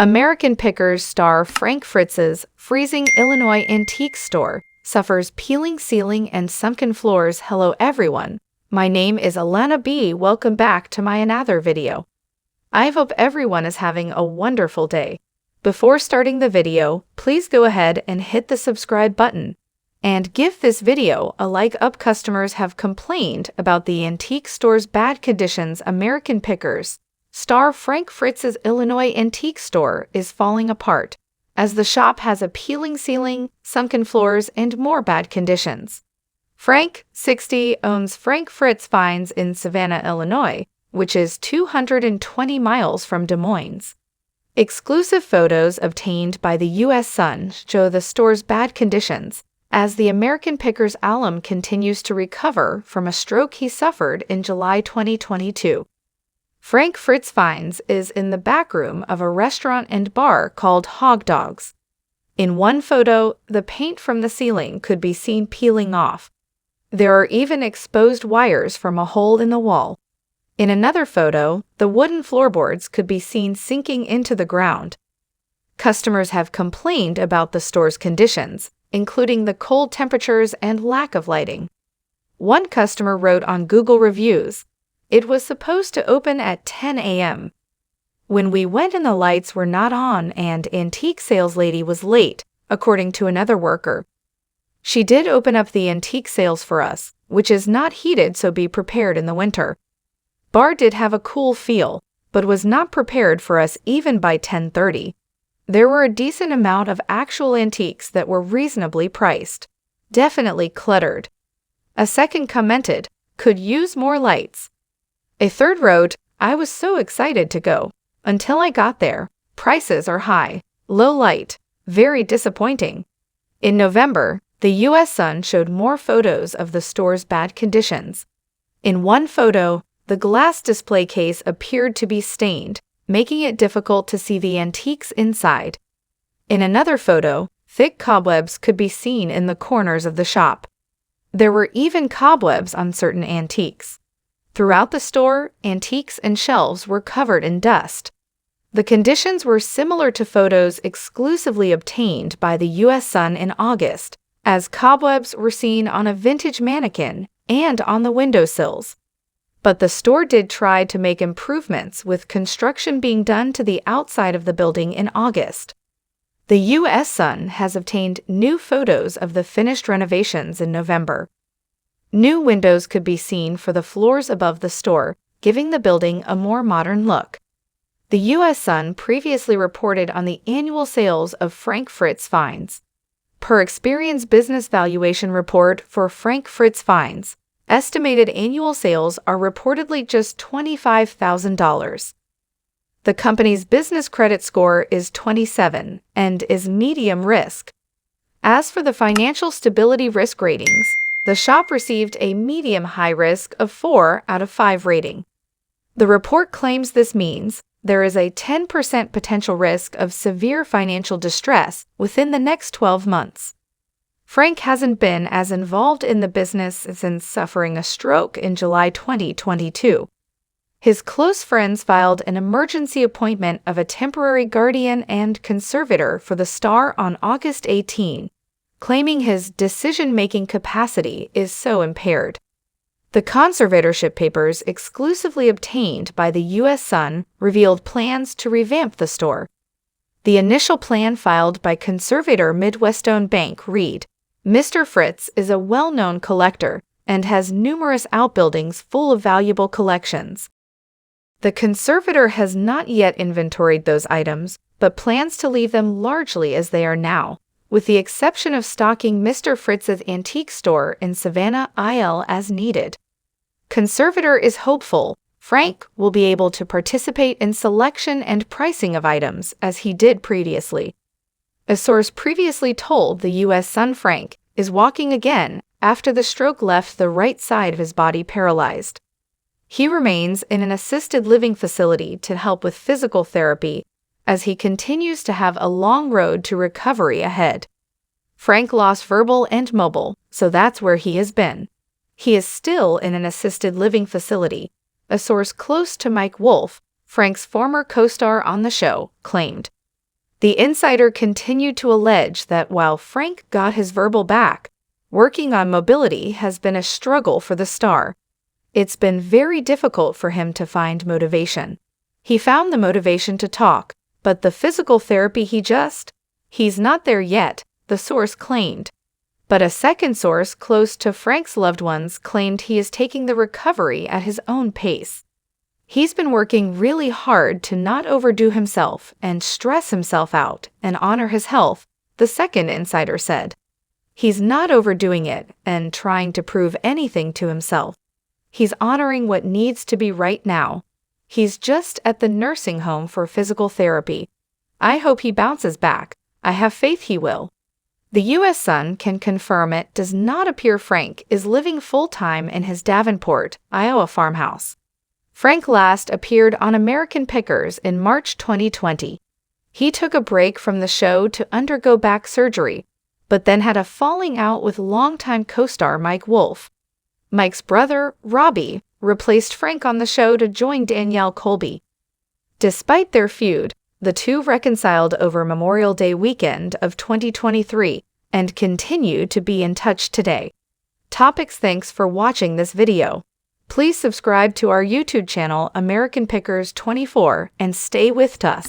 Americanpickers star Frank Fritz's freezing Illinois antique store suffers peeling ceiling and sunken floors. Hello everyone, my name is Alana B. Welcome back to my another video. I hope everyone is having a wonderful day. Before starting the video, please go ahead and hit the subscribe button and give this video a like up. Customers have complained about the antique store's bad conditions. Americanpickers star Frank Fritz's Illinois antique store is falling apart, as the shop has a peeling ceiling, sunken floors, and more bad conditions. Frank, 60, owns Frank Fritz Finds in Savannah, Illinois, which is 220 miles from Des Moines. Exclusive photos obtained by the U.S. Sun show the store's bad conditions, as the Americanpickers alum continues to recover from a stroke he suffered in July 2022. Frank Fritz Finds is in the back room of a restaurant and bar called Hog Dogs. In one photo, the paint from the ceiling could be seen peeling off. There are even exposed wires from a hole in the wall. In another photo, the wooden floorboards could be seen sinking into the ground. Customers have complained about the store's conditions, including the cold temperatures and lack of lighting. One customer wrote on Google Reviews, "It was supposed to open at 10 a.m. When we went and the lights were not on and antique sales lady was late," according to another worker. "She did open up the antique sales for us, which is not heated, so be prepared in the winter. Bar did have a cool feel, but was not prepared for us even by 10:30. There were a decent amount of actual antiques that were reasonably priced. Definitely cluttered." A second commented, "Could use more lights." A third wrote, "I was so excited to go. Until I got there, prices are high, low light, very disappointing." In November, the U.S. Sun showed more photos of the store's bad conditions. In one photo, the glass display case appeared to be stained, making it difficult to see the antiques inside. In another photo, thick cobwebs could be seen in the corners of the shop. There were even cobwebs on certain antiques. Throughout the store, antiques and shelves were covered in dust. The conditions were similar to photos exclusively obtained by the U.S. Sun in August, as cobwebs were seen on a vintage mannequin and on the windowsills. But the store did try to make improvements, with construction being done to the outside of the building in August. The U.S. Sun has obtained new photos of the finished renovations in November. New windows could be seen for the floors above the store, giving the building a more modern look. The U.S. Sun previously reported on the annual sales of Frank Fritz Finds. Per Experian's business valuation report for Frank Fritz Finds, estimated annual sales are reportedly just $25,000. The company's business credit score is 27 and is medium risk. As for the financial stability risk ratings, the shop received a medium-high risk of 4 out of 5 rating. The report claims this means there is a 10% potential risk of severe financial distress within the next 12 months. Frank hasn't been as involved in the business since suffering a stroke in July 2022. His close friends filed an emergency appointment of a temporary guardian and conservator for the star on August 18, claiming his decision-making capacity is so impaired. The conservatorship papers exclusively obtained by the U.S. Sun revealed plans to revamp the store. The initial plan filed by conservator Midwestone Bank read, "Mr. Fritz is a well-known collector and has numerous outbuildings full of valuable collections." The conservator has not yet inventoried those items, but plans to leave them largely as they are now, with the exception of stocking Mr. Fritz's antique store in Savannah, IL as needed. Conservator is hopeful Frank will be able to participate in selection and pricing of items as he did previously. A source previously told the U.S. Sun Frank is walking again after the stroke left the right side of his body paralyzed. He remains in an assisted living facility to help with physical therapy, as he continues to have a long road to recovery ahead. Frank lost verbal and mobile, so that's where he has been. He is still in an assisted living facility, a source close to Mike Wolf, Frank's former co-star on the show, claimed. The insider continued to allege that while Frank got his verbal back, working on mobility has been a struggle for the star. It's been very difficult for him to find motivation. He found the motivation to talk, but the physical therapy he's not there yet, the source claimed. But a second source close to Frank's loved ones claimed he is taking the recovery at his own pace. He's been working really hard to not overdo himself and stress himself out and honor his health, the second insider said. He's not overdoing it and trying to prove anything to himself. He's honoring what needs to be right now. He's just at the nursing home for physical therapy. I hope he bounces back. I have faith he will. The U.S. Sun can confirm it does not appear Frank is living full-time in his Davenport, Iowa farmhouse. Frank last appeared on Americanpickers in March 2020. He took a break from the show to undergo back surgery, but then had a falling out with longtime co-star Mike Wolfe. Mike's brother, Robbie, replaced Frank on the show to join Danielle Colby. Despite their feud, the two reconciled over Memorial Day weekend of 2023 and continue to be in touch today. Thanks for watching this video. Please subscribe to our YouTube channel American Pickers 24 and stay with us.